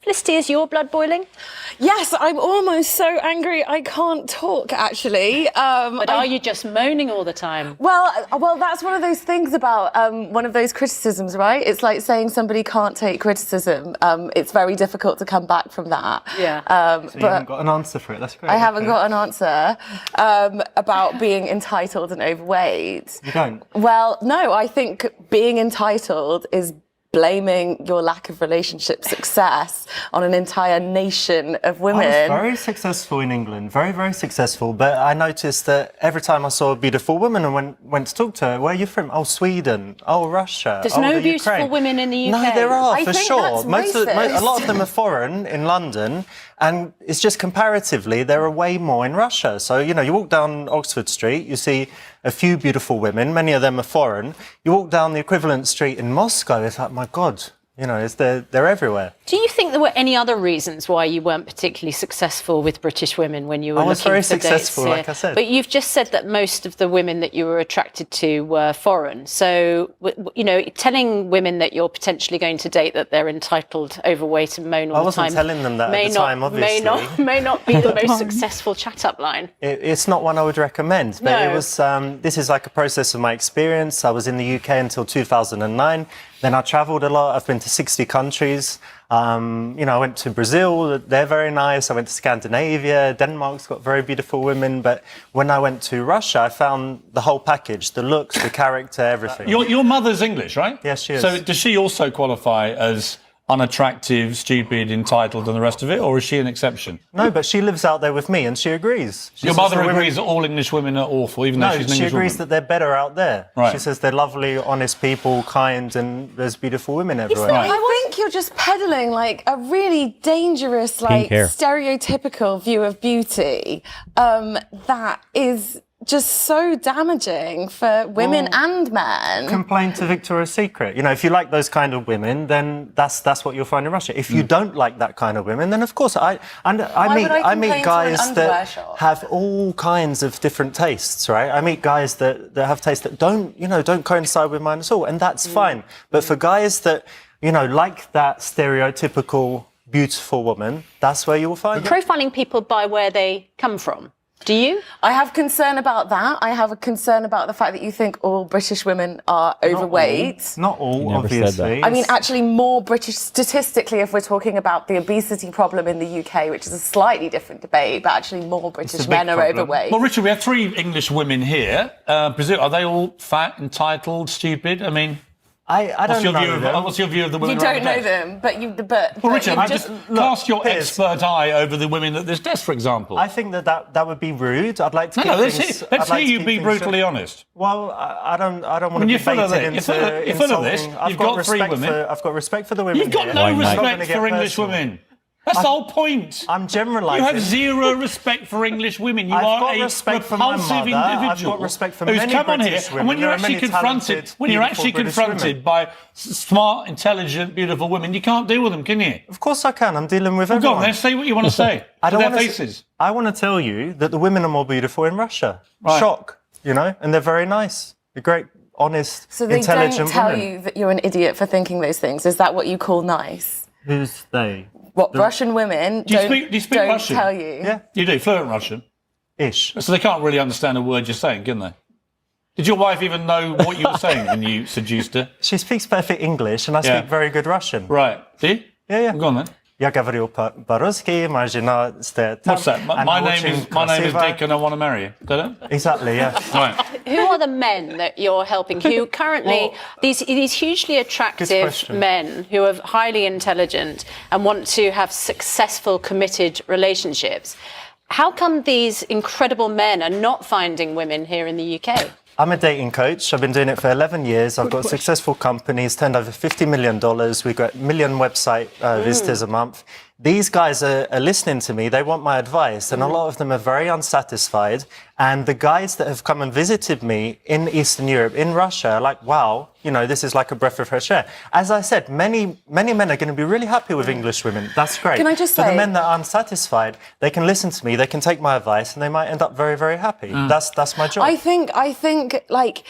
Felicity, is your blood boiling? Yes, I'm almost so angry I can't talk, actually. But are you just moaning all the time? Well, that's one of those things about one of those criticisms, right? It's like saying somebody can't take criticism. It's very difficult to come back from that. Yeah. So you haven't got an answer for it. That's great. I haven't got an answer about being entitled and overweight. You don't? Well, no, I think being entitled is blaming your lack of relationship success on an entire nation of women. I was very successful in England, very, very successful. But I noticed that every time I saw a beautiful woman and went to talk to her, where are you from? Oh, Sweden. Oh, Russia. There's no beautiful women in the UK. No, there are, for think sure. that's racist. A lot of them are foreign in London. And it's just comparatively, there are way more in Russia. So, you know, you walk down Oxford Street, you see a few beautiful women, many of them are foreign. You walk down the equivalent street in Moscow, it's like, my God, you know, they're everywhere. Do you think there were any other reasons why you weren't particularly successful with British women when you were looking for dates? I was very successful, here? like I said. But you've just said that most of the women that you were attracted to were foreign. So, you know, telling women that you're potentially going to date that they're entitled, overweight and moan all the time... I wasn't telling them that at the time, obviously. May not be the most successful chat-up line. It's not one I would recommend, but No. it was. This is like a process of my experience. I was in the UK until 2009. Then I travelled a lot. I've been to 60 countries. You know, I went to Brazil. They're very nice. I went to Scandinavia. Denmark's got very beautiful women. But when I went to Russia, I found the whole package: the looks, the character, everything. Your mother's English, right? Yes, she is. So does she also qualify as unattractive, stupid, entitled and the rest of it, or is she an exception? No, but she lives out there with me and she agrees. Your mother agrees that all English women are awful, even though she's an English woman? No, she agrees that they're better out there. Right. She says they're lovely, honest people, kind, and there's beautiful women everywhere. I think you're just peddling like a really dangerous, like stereotypical view of beauty that is just so damaging for women and men. Complain to Victoria's Secret. You know, if you like those kind of women, then that's what you'll find in Russia. If you don't like that kind of women, then of course I meet guys that have all kinds of different tastes, right? I meet guys that have tastes that don't coincide with mine at all, and that's fine. But for guys that, you know, like that stereotypical beautiful woman, that's where you will find it. Profiling people by where they come from. Do you? I have concern about that. I have a concern about the fact that you think all British women are overweight. Not all, obviously. I mean, actually, more British, statistically, if we're talking about the obesity problem in the UK, which is a slightly different debate, but actually more British men are overweight. Well, Richard, we have 3 English women here. Are they all fat, entitled, stupid? I mean... I don't know them. What's your view of the women? You don't know them, but well, Richard, just cast your expert eye over the women at this desk, for example. I think that would be rude. I'd like to. Let's hear you be brutally honest. Well, I don't want to be baited into You're full of this. You've got 3 women. I've got respect for the women. You've got no respect for English women. That's the whole point. I'm generalising. You have 0 respect for English women. You are a repulsive individual. I've got respect for many British women. And when you're actually confronted by smart, intelligent, beautiful women, you can't deal with them, can you? Of course I can. I'm dealing with everyone. Go on, then say what you want to say. I don't want faces. I want to tell you that the women are more beautiful in Russia. Right. Shock, you know, and they're very nice. They're great, honest, intelligent women. So they don't tell you that you're an idiot for thinking those things. Is that what you call nice? Who's they? What, Russian women do you speak Russian? Tell you. Yeah. You do, fluent Russian? Ish. So they can't really understand a word you're saying, can they? Did your wife even know what you were saying when you seduced her? She speaks perfect English and I speak very good Russian. Right. Do you? Yeah. Go on then. Я говорю по-русски, моя жена стоит там. What's that? My name is Dick and I want to marry you. Is that it? Exactly, yeah. Right. Who are the men that you're helping who currently, these hugely attractive men who are highly intelligent and want to have successful, committed relationships? How come these incredible men are not finding women here in the UK? I'm a dating coach. I've been doing it for 11 years. I've got successful companies, turned over $50 million. We've got 1 million website visitors a month. These guys are listening to me. They want my advice. And a lot of them are very unsatisfied. And the guys that have come and visited me in Eastern Europe, in Russia, are like, wow, you know, this is like a breath of fresh air. As I said, many men are going to be really happy with English women. That's great. Can I just say... For the men that are unsatisfied, they can listen to me, they can take my advice, and they might end up very, very happy. That's my job. I think, like,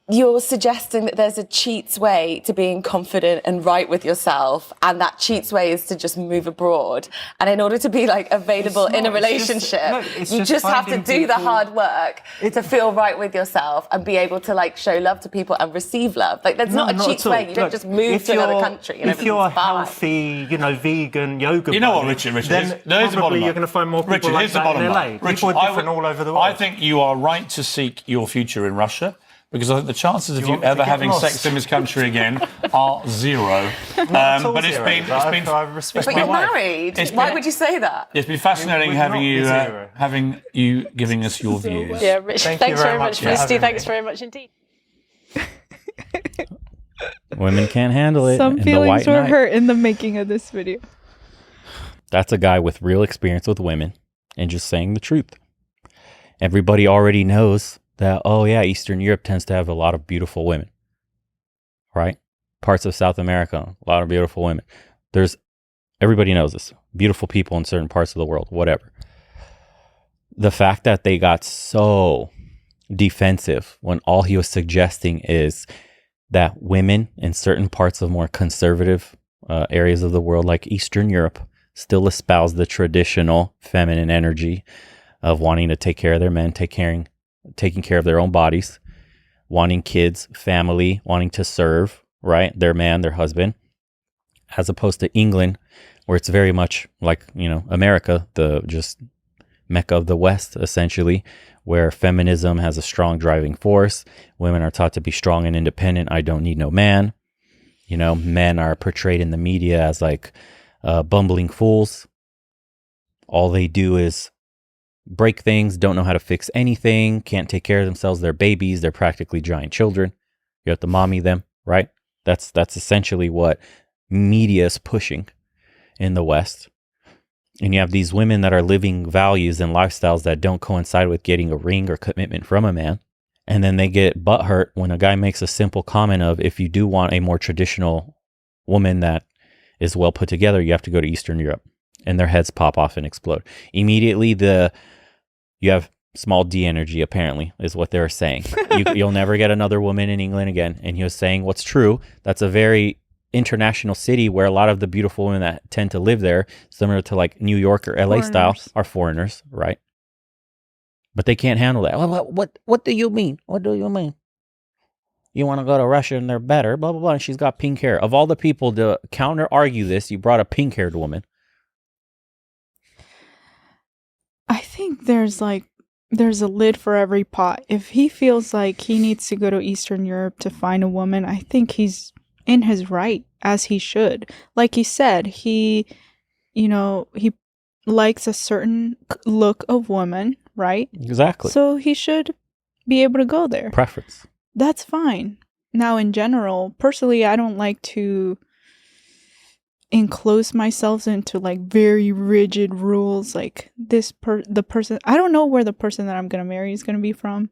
you're suggesting that there's a cheat's way to being confident and right with yourself, and that cheat's way is to just move abroad. And in order to be like available in a relationship, you just have to do the hard work to feel right with yourself and be able to like show love to people and receive love. Like there's not a cheat's way. You don't just move to another country. And if you're a healthy, vegan yoga, you know what, Richard then probably you're going to find more people like that in LA. People are different all over the world. I think you are right to seek your future in Russia. Because I think the chances of you ever having sex in this country again are zero. But it's been. But you're married. Why would you say that? It's been fascinating having you giving us your views. Yeah, Rich. Thanks very much, Misty. Thanks very much indeed. Women can't handle it. Some feelings were hurt in the making of this video. That's a guy with real experience with women and just saying the truth. Everybody already knows that, oh yeah, Eastern Europe tends to have a lot of beautiful women, right? Parts of South America, a lot of beautiful women. Everybody knows this. Beautiful people in certain parts of the world, whatever. The fact that they got so defensive when all he was suggesting is that women in certain parts of more conservative areas of the world, like Eastern Europe, still espouse the traditional feminine energy of wanting to take care of their men, taking care of their own bodies, wanting kids, family, wanting to serve, right? Their man, their husband, as opposed to England, where it's very much like, America, the just Mecca of the West, essentially, where feminism has a strong driving force. Women are taught to be strong and independent. I don't need no man. Men are portrayed in the media as like bumbling fools. All they do is break things, don't know how to fix anything, can't take care of themselves. They're babies. They're practically giant children. You have to mommy them, right? That's essentially what media is pushing in the West. And you have these women that are living values and lifestyles that don't coincide with getting a ring or commitment from a man. And then they get butthurt when a guy makes a simple comment of, if you do want a more traditional woman that is well put together, you have to go to Eastern Europe. And their heads pop off and explode. Immediately, you have small d energy, apparently, is what they're saying. You'll never get another woman in England again. And he was saying what's true. That's a very international city where a lot of the beautiful women that tend to live there, similar to like New York or LA style, are foreigners, right? But they can't handle that. What do you mean? What do you mean? You want to go to Russia and they're better, blah, blah, blah. And she's got pink hair. Of all the people to counter argue this, you brought a pink haired woman. I think there's a lid for every pot. If he feels like he needs to go to Eastern Europe to find a woman, I think he's in his right, as he should. Like he said, he likes a certain look of woman, right? Exactly. So he should be able to go there. Preference. That's fine. Now, in general, personally, I don't like to enclose myself into like very rigid rules, like the person, I don't know where the person that I'm gonna marry is gonna be from.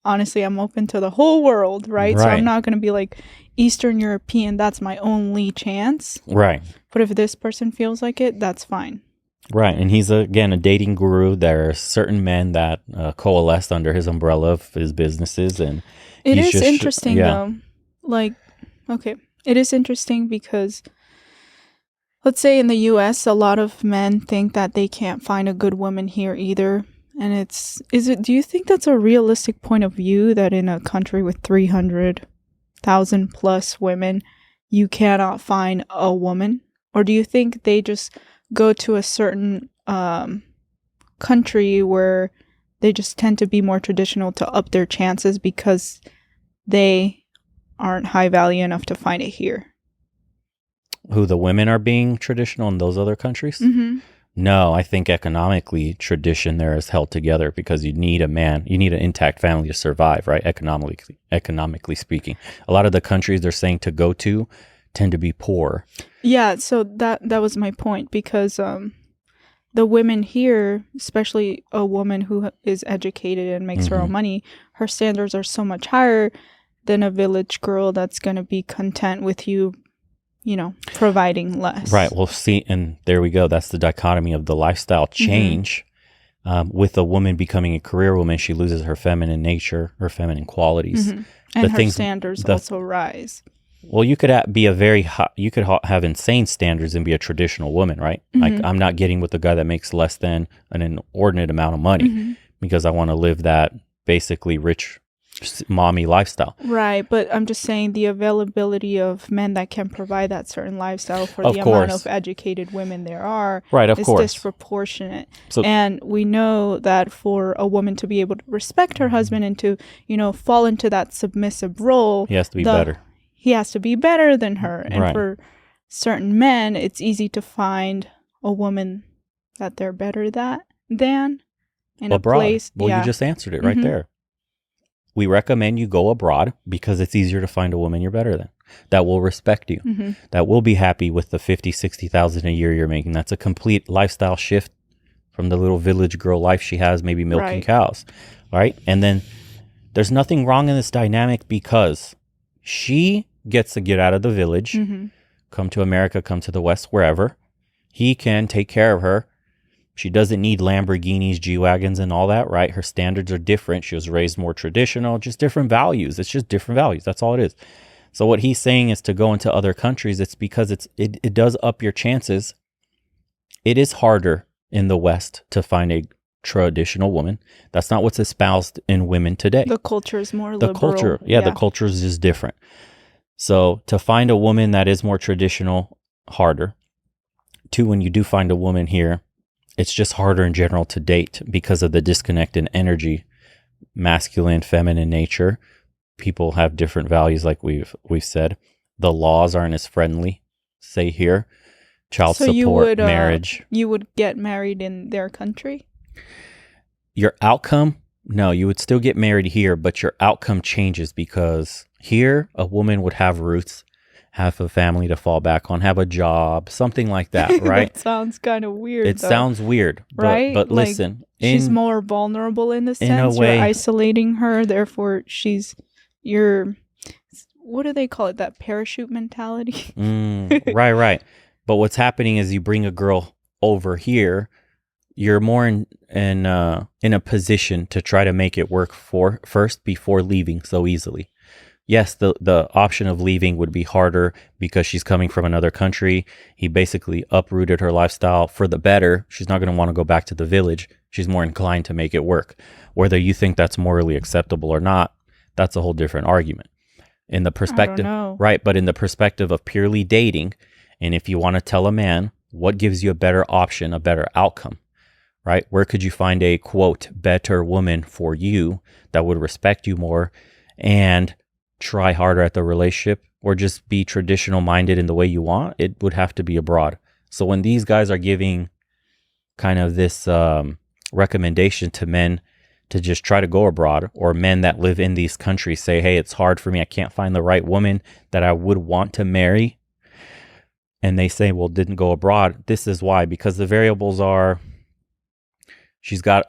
Honestly, I'm open to the whole world, right? So I'm not gonna be like Eastern European, that's my only chance, right? But if this person feels like it, that's fine, right? And he's again a dating guru. There are certain men that coalesced under his umbrella of his businesses, and it is interesting though. Like, okay, it is interesting because, let's say in the US, a lot of men think that they can't find a good woman here either. And do you think that's a realistic point of view, that in a country with 300,000 plus women, you cannot find a woman? Or do you think they just go to a certain country where they just tend to be more traditional to up their chances because they aren't high value enough to find it here? Who, the women are being traditional in those other countries? Mm-hmm. No, I think economically tradition there is held together because you need a man, you need an intact family to survive, right? Economically speaking. A lot of the countries they're saying to go to tend to be poor. Yeah, so that was my point, because the women here, especially a woman who is educated and makes her own money, her standards are so much higher than a village girl that's going to be content with you, providing less. Right. Well, see, and there we go. That's the dichotomy of the lifestyle change With a woman becoming a career woman, she loses her feminine nature, her feminine qualities. And her standards also rise. Well, you could be a very you could have insane standards and be a traditional woman, right? Like, I'm not getting with a guy that makes less than an inordinate amount of money because I want to live that basically rich mommy lifestyle. Right, but I'm just saying the availability of men that can provide that certain lifestyle for Of the course. amount of educated women there are Of course. disproportionate. So, and we know that for a woman to be able to respect her husband and to, fall into that submissive role, he has to be better. He has to be better than her. And Right. for certain men, it's easy to find a woman that they're better than in Abroad. a place. Well, you just answered it right there. We recommend you go abroad because it's easier to find a woman you're better than, that will respect you, that will be happy with the 50, 60,000 a year you're making. That's a complete lifestyle shift from the little village girl life she has, maybe milking cows, right? And then there's nothing wrong in this dynamic because she gets to get out of the village, come to America, come to the West, wherever. He can take care of her. She doesn't need Lamborghinis, G-Wagons, and all that, right? Her standards are different. She was raised more traditional, just different values. It's just different values. That's all it is. So what he's saying is to go into other countries. It's because it does up your chances. It is harder in the West to find a traditional woman. That's not what's espoused in women today. The culture is more the liberal. culture, the culture is just different. So to find a woman that is more traditional, harder. Two, when you do find a woman here, it's just harder in general to date because of the disconnect in energy, masculine, feminine nature. People have different values, like we've said. The laws aren't as friendly, say here. Child support, marriage. You would get married in their country? Your outcome, no, you would still get married here, but your outcome changes because here a woman would have roots, have a family to fall back on, have a job, something like that, right? That sounds kind of weird. It sounds weird, right? But like, listen, she's more vulnerable in the sense in a way, you're isolating her. Therefore, what do they call it? That parachute mentality. Right. But what's happening is you bring a girl over here, you're more in a position to try to make it work first before leaving so easily. Yes, the option of leaving would be harder because she's coming from another country. He basically uprooted her lifestyle for the better. She's not going to want to go back to the village. She's more inclined to make it work. Whether you think that's morally acceptable or not, that's a whole different argument. In the perspective, right? But in the perspective of purely dating, and if you want to tell a man what gives you a better option, a better outcome, right? Where could you find a, quote, better woman for you that would respect you more and try harder at the relationship or just be traditional minded in the way you want? It would have to be abroad. So when these guys are giving kind of this recommendation to men to just try to go abroad, or men that live in these countries say, hey, it's hard for me, I can't find the right woman that I would want to marry, and they say, well, didn't go abroad. This is why, because the variables are, she's got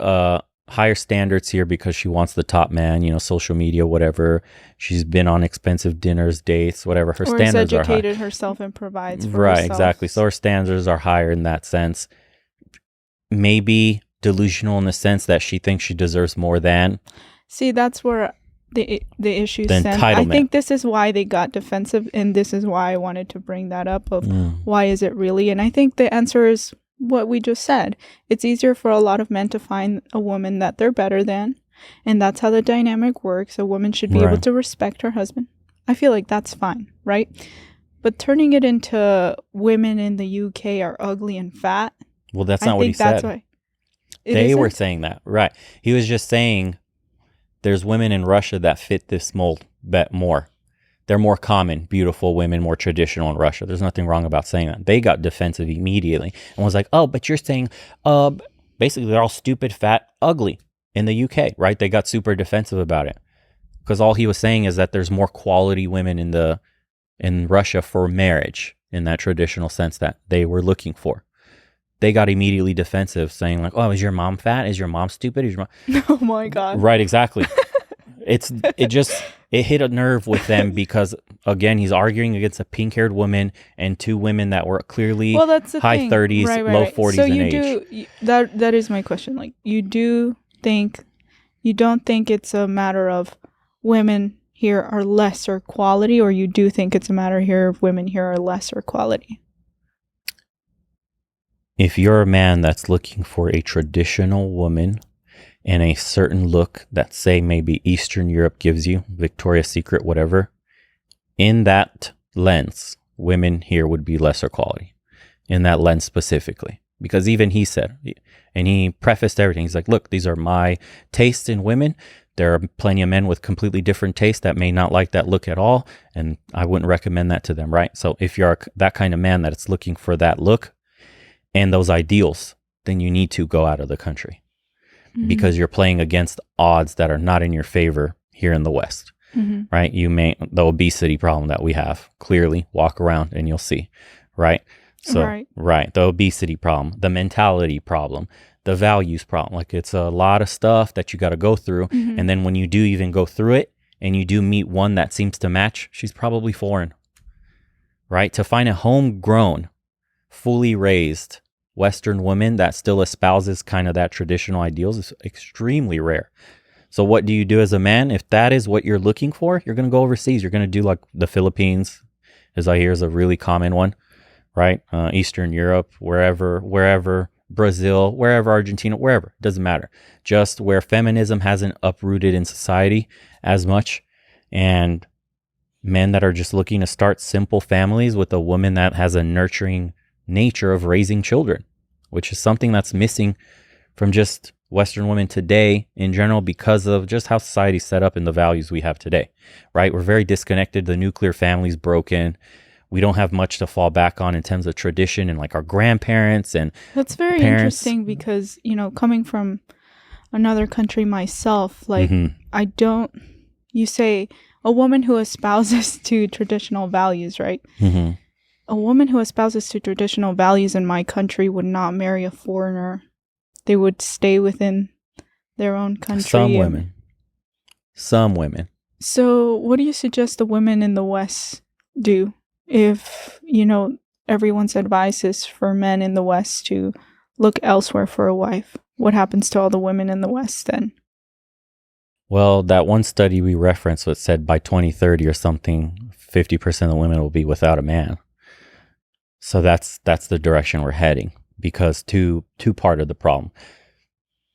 higher standards here because she wants the top man, social media, whatever. She's been on expensive dinners, dates, whatever. Her standards are high. Or has educated herself and provides for right, herself. Exactly. So her standards are higher in that sense. Maybe delusional in the sense that she thinks she deserves more than. See, that's where the issue the stems. I think this is why they got defensive, and this is why I wanted to bring that up of why is it really? And I think the answer is what we just said. It's easier for a lot of men to find a woman that they're better than, and that's how the dynamic works. A woman should be able to respect her husband. I feel like that's fine, right? But turning it into women in the UK are ugly and fat. Well, that's not what he said. Why they were saying that, right? He was just saying there's women in Russia that fit this mold more. They're more common, beautiful women, more traditional in Russia. There's nothing wrong about saying that. They got defensive immediately and was like, oh, but you're saying, basically they're all stupid, fat, ugly in the UK, right? They got super defensive about it because all he was saying is that there's more quality women in Russia for marriage in that traditional sense that they were looking for. They got immediately defensive, saying like, "Oh, is your mom it Is your mom stupid? Is your mom?" Oh my God! Right, exactly. It it hit a nerve with them because, again, he's arguing against a pink-haired woman and two women that were clearly high 30s, low 40s so in you age. That is my question. Like, you don't think it's a matter of women here are lesser quality, or you do think it's a matter here of women here are lesser quality? If you're a man that's looking for a traditional woman and a certain look that, say, maybe Eastern Europe gives you, Victoria's Secret, whatever, in that lens, women here would be lesser quality, in that lens specifically. Because even he said, and he prefaced everything, he's like, look, these are my tastes in women. There are plenty of men with completely different tastes that may not like that look at all, and I wouldn't recommend that to them, right? So if you're that kind of man that's looking for that look and those ideals, then you need to go out of the country. Because you're playing against odds that are not in your favor here in the West, right? The obesity problem that we have, clearly walk around and you'll see, right? So, right, the obesity problem, the mentality problem, the values problem. Like, it's a lot of stuff that you got to go through. And then when you do even go through it and you do meet one that seems to match, she's probably foreign, right? To find a homegrown, fully raised Western woman that still espouses kind of that traditional ideals is extremely rare. So what do you do as a man? If that is what you're looking for, you're going to go overseas. You're going to do like the Philippines, as I hear is a really common one, right? Eastern Europe, wherever, Brazil, wherever, Argentina, wherever, it doesn't matter. Just where feminism hasn't uprooted in society as much, and men that are just looking to start simple families with a woman that has a nurturing nature of raising children, which is something that's missing from just Western women today in general because of just how society's set up and the values we have today, right? We're very disconnected. The nuclear family's broken. We don't have much to fall back on in terms of tradition and like our grandparents and that's very interesting because, coming from another country myself, like you say a woman who espouses to traditional values, right? A woman who espouses to traditional values in my country would not marry a foreigner. They would stay within their own country. Some women. So what do you suggest the women in the West do if, everyone's advice is for men in the West to look elsewhere for a wife? What happens to all the women in the West then? Well, that one study we referenced was said by 2030 or something, 50% of the women will be without a man. So that's the direction we're heading, because two part of the problem.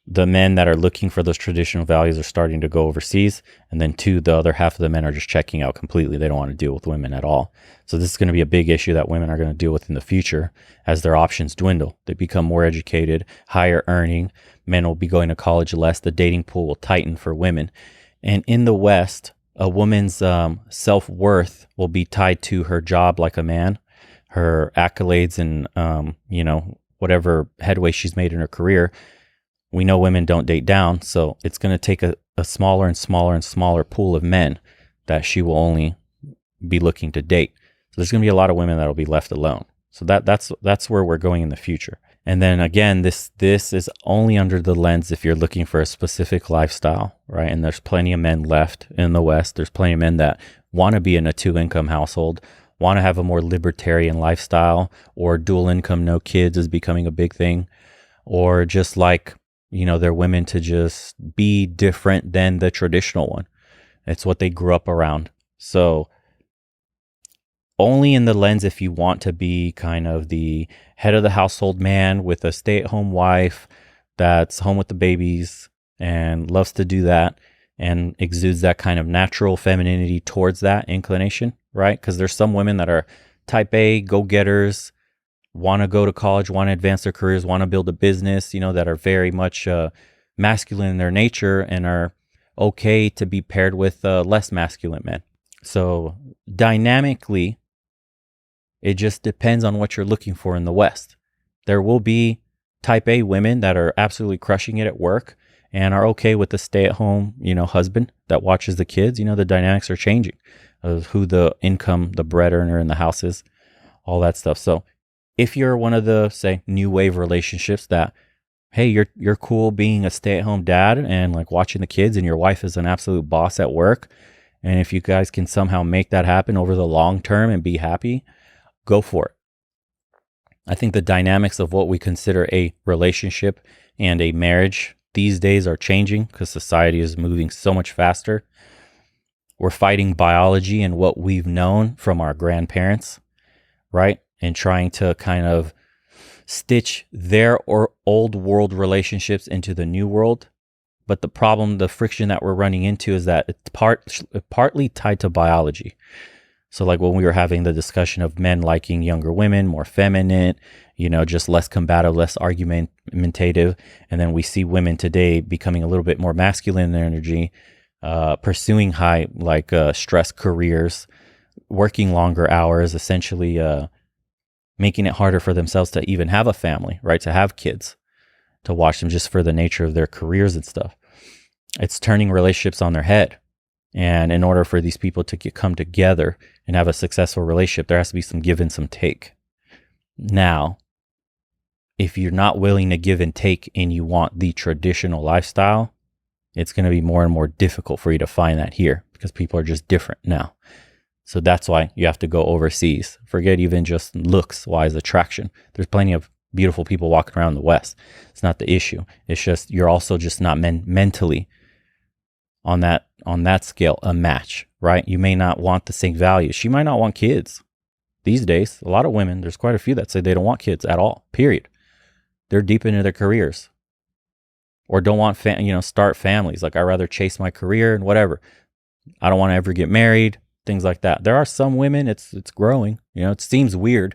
The men that are looking for those traditional values are starting to go overseas, and then the other half of the men are just checking out completely. They don't want to deal with women at all. So this is going to be a big issue that women are going to deal with in the future as their options dwindle. They become more educated, higher earning. Men will be going to college less. The dating pool will tighten for women. And in the West, a woman's self-worth will be tied to her job like a man, her accolades and, whatever headway she's made in her career. We know women don't date down, so it's going to take a smaller and smaller and smaller pool of men that she will only be looking to date. So there's going to be a lot of women that will be left alone. So that's where we're going in the future. And then again, this is only under the lens if you're looking for a specific lifestyle, right? And there's plenty of men left in the West. There's plenty of men that want to be in a 2-income household, want to have a more libertarian lifestyle, or dual income, no kids is becoming a big thing, or just like, they're women to just be different than the traditional one. It's what they grew up around. So only in the lens if you want to be kind of the head of the household man with a stay-at-home wife that's home with the babies and loves to do that and exudes that kind of natural femininity towards that inclination, right? Because there's some women that are type A, go-getters, want to go to college, want to advance their careers, want to build a business, that are very much masculine in their nature and are okay to be paired with less masculine men. So dynamically, it just depends on what you're looking for in the West. There will be type A women that are absolutely crushing it at work and are okay with the stay-at-home, husband that watches the kids. The dynamics are changing of who the bread earner in the house is, all that stuff. So if you're one of the, say, new wave relationships that, hey, you're cool being a stay-at-home dad and like watching the kids, and your wife is an absolute boss at work, And if you guys can somehow make that happen over the long term and be happy, go for it. I think the dynamics of what we consider a relationship and a marriage these days are changing because society is moving so much faster. We're fighting biology and what we've known from our grandparents, right? And trying to kind of stitch their old world relationships into the new world. But the problem, the friction that we're running into is that it's partly tied to biology. So like when we were having the discussion of men liking younger women, more feminine, just less combative, less argumentative. And then we see women today becoming a little bit more masculine in their energy, pursuing high, stress careers, working longer hours, essentially making it harder for themselves to even have a family, right? To have kids, to watch them just for the nature of their careers and stuff. It's turning relationships on their head. And in order for these people to come together and have a successful relationship, there has to be some give and some take. Now, if you're not willing to give and take and you want the traditional lifestyle, it's going to be more and more difficult for you to find that here because people are just different now. So that's why you have to go overseas. Forget even just looks-wise attraction. There's plenty of beautiful people walking around the West. It's not the issue. It's just you're also just not mentally on that scale a match, right? You may not want the same values. She might not want kids. These days, a lot of women, there's quite a few that say they don't want kids at all, period. They're deep into their careers or don't want, start families. Like, I'd rather chase my career and whatever. I don't want to ever get married, things like that. There are some women, it's growing. It seems weird.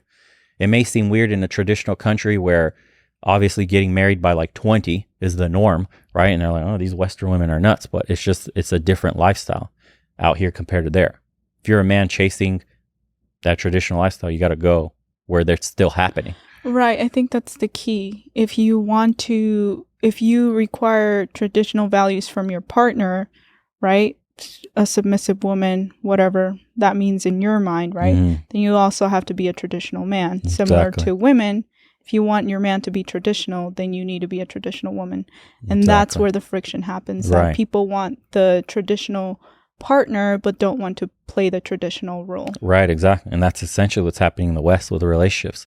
It may seem weird in a traditional country where obviously getting married by 20 is the norm, right? And they're like, oh, these Western women are nuts. But it's a different lifestyle out here compared to there. If you're a man chasing that traditional lifestyle, you got to go where they're still happening. Right. I think that's the key. If you require traditional values from your partner, right? A submissive woman, whatever that means in your mind, right? Mm-hmm. Then you also have to be a traditional man. Similar to women, if you want your man to be traditional, then you need to be a traditional woman. And that's where the friction happens. Right. That people want the traditional partner, but don't want to play the traditional role. Right, exactly. And that's essentially what's happening in the West with the relationships.